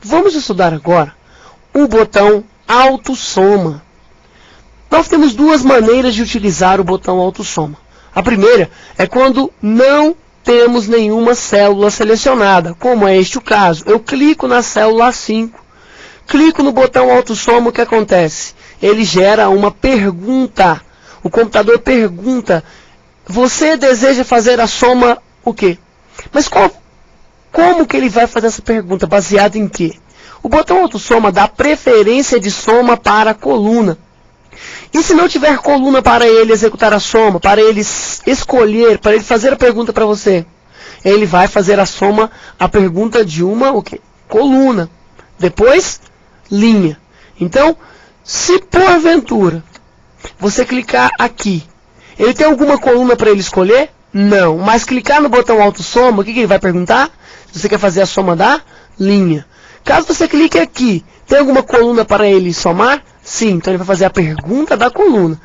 Vamos estudar agora o botão autossoma. Nós temos duas maneiras de utilizar o botão autossoma. A primeira é quando não temos nenhuma célula selecionada, como é este o caso. Eu clico na célula A5, clico no botão autossoma, o que acontece? Ele gera uma pergunta. O computador pergunta, você deseja fazer a soma o quê? Mas como que ele vai fazer essa pergunta? Baseado em quê? O botão autossoma dá preferência de soma para a coluna. E se não tiver coluna para ele executar a soma, para ele escolher, para ele fazer a pergunta para você, ele vai fazer a soma, a pergunta de uma coluna. Depois, linha. Então, se porventura você clicar aqui, ele tem alguma coluna para ele escolher? Não. Mas clicar no botão autossoma, o que ele vai perguntar? Se você quer fazer a soma da linha. Caso você clique aqui, tem alguma coluna para ele somar? Sim, então ele vai fazer a pergunta da coluna.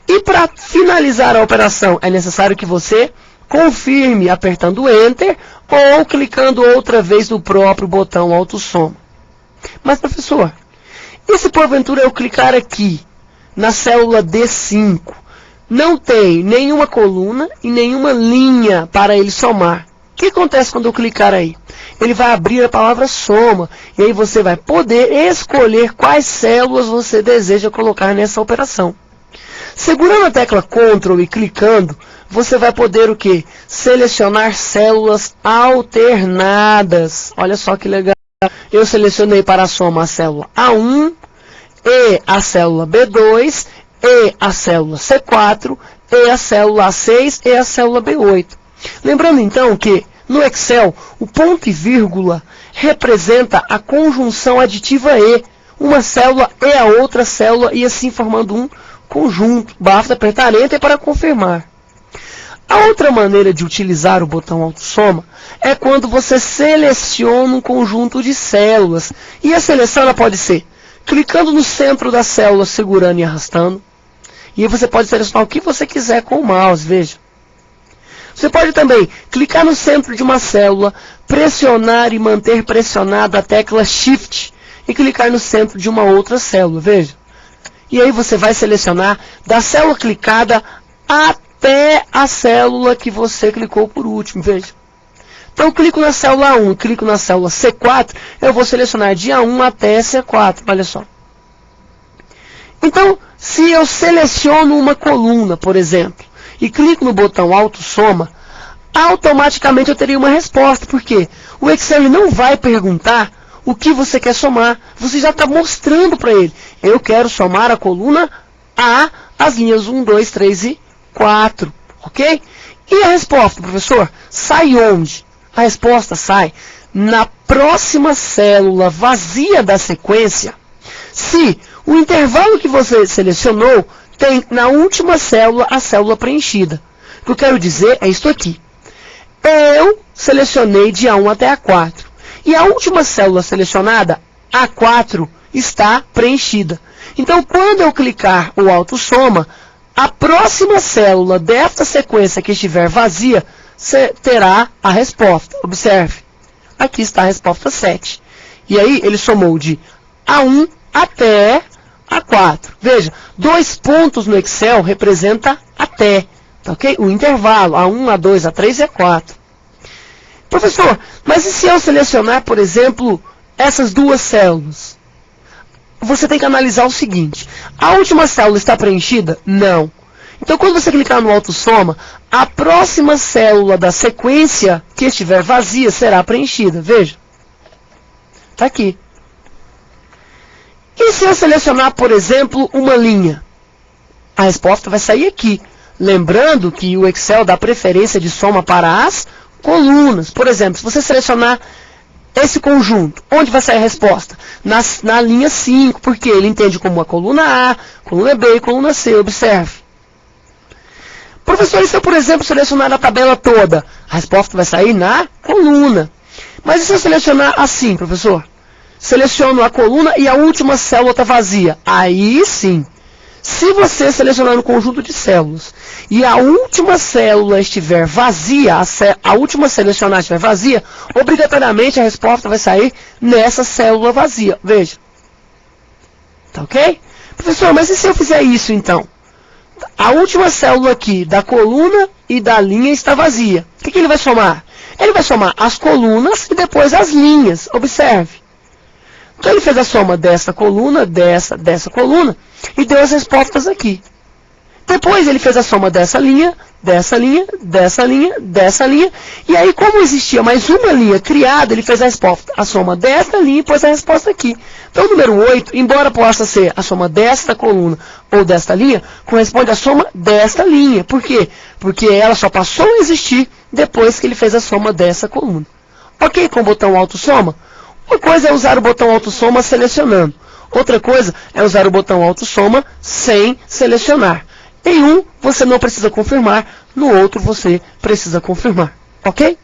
E para finalizar a operação, é necessário que você confirme apertando Enter ou clicando outra vez no próprio botão autossoma. Mas, professor, e se porventura eu clicar aqui na célula D5, não tem nenhuma coluna e nenhuma linha para ele somar? O que acontece quando eu clicar aí? Ele vai abrir a palavra soma, e aí você vai poder escolher quais células você deseja colocar nessa operação. Segurando a tecla Ctrl e clicando, você vai poder o quê? Selecionar células alternadas. Olha só que legal. Eu selecionei para a soma a célula A1, e a célula B2, e a célula C4, e a célula A6 e a célula B8. Lembrando então que no Excel, o ponto e vírgula representa a conjunção aditiva E. Uma célula e a outra célula, e assim formando um conjunto. Basta apertar Enter para confirmar. A outra maneira de utilizar o botão autossoma é quando você seleciona um conjunto de células. E a seleção ela pode ser clicando no centro da célula, segurando e arrastando. E aí você pode selecionar o que você quiser com o mouse, veja. Você pode também clicar no centro de uma célula, pressionar e manter pressionada a tecla Shift e clicar no centro de uma outra célula, veja. E aí você vai selecionar da célula clicada até a célula que você clicou por último, veja. Então eu clico na célula A1, clico na célula C4, eu vou selecionar de A1 até C4, olha só. Então, se eu seleciono uma coluna, por exemplo, e clico no botão autossoma, automaticamente eu teria uma resposta, porque o Excel não vai perguntar o que você quer somar, você já está mostrando para ele. Eu quero somar a coluna A, as linhas 1, 2, 3 e 4, ok? E a resposta, professor, sai onde? A resposta sai na próxima célula vazia da sequência, se o intervalo que você selecionou tem na última célula a célula preenchida. O que eu quero dizer é isto aqui. Eu selecionei de A1 até A4. E a última célula selecionada, A4, está preenchida. Então, quando eu clicar o autossoma, a próxima célula desta sequência que estiver vazia, terá a resposta. Observe. Aqui está a resposta 7. E aí, ele somou de A1 até A4. Veja, 2 pontos no Excel representa até, tá ok? O intervalo, A1, A2, A3 e A4. Professor, mas e se eu selecionar, por exemplo, essas duas células? Você tem que analisar o seguinte. A última célula está preenchida? Não. Então, quando você clicar no autossoma, a próxima célula da sequência que estiver vazia será preenchida. Veja. Está aqui. E se eu selecionar, por exemplo, uma linha? A resposta vai sair aqui. Lembrando que o Excel dá preferência de soma para as colunas. Por exemplo, se você selecionar esse conjunto, onde vai sair a resposta? Na linha 5, porque ele entende como a coluna A, coluna B e coluna C. Observe. Professor, e se eu, por exemplo, selecionar a tabela toda? A resposta vai sair na coluna. Mas e se eu selecionar assim, professor? Seleciono a coluna e a última célula está vazia. Aí sim. Se você selecionar um conjunto de células e a última célula estiver vazia, a última selecionada estiver vazia, obrigatoriamente a resposta vai sair nessa célula vazia. Veja. Tá ok? Professor, mas e se eu fizer isso então? A última célula aqui da coluna e da linha está vazia. O que ele vai somar? Ele vai somar as colunas e depois as linhas. Observe. Então ele fez a soma dessa coluna, dessa coluna, e deu as respostas aqui. Depois ele fez a soma dessa linha, dessa linha, dessa linha, dessa linha, e aí como existia mais uma linha criada, ele fez a soma desta linha e pôs a resposta aqui. Então o número 8, embora possa ser a soma desta coluna ou desta linha, corresponde à soma desta linha. Por quê? Porque ela só passou a existir depois que ele fez a soma dessa coluna. Ok com o botão autossoma? Uma coisa é usar o botão autossoma selecionando. Outra coisa é usar o botão autossoma sem selecionar. Em um, você não precisa confirmar. No outro, você precisa confirmar. Ok?